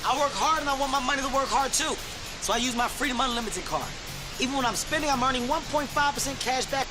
I work hard and I want my money to work hard too. So I use my Freedom Unlimited card. Even when I'm spending, I'm earning 1.5% cash back.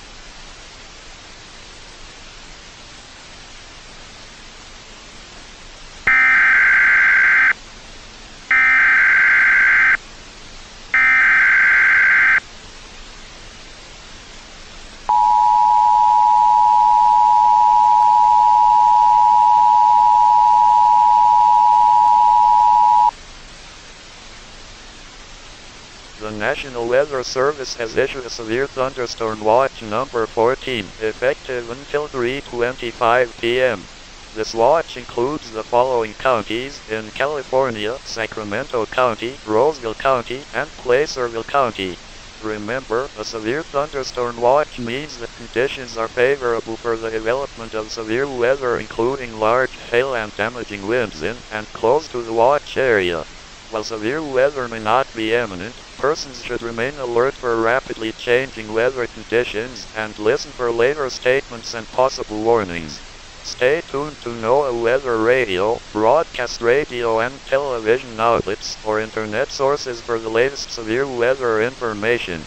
The National Weather Service has issued a severe thunderstorm watch number 14, effective until 3:25 p.m. This watch includes the following counties in California: Sacramento County, Roseville County, and Placerville County. Remember, a severe thunderstorm watch means that conditions are favorable for the development of severe weather, including large hail and damaging winds in and close to the watch area. While severe weather may not be imminent, persons should remain alert for rapidly changing weather conditions and listen for later statements and possible warnings. Stay tuned to NOAA weather radio, broadcast radio and television outlets, or internet sources for the latest severe weather information.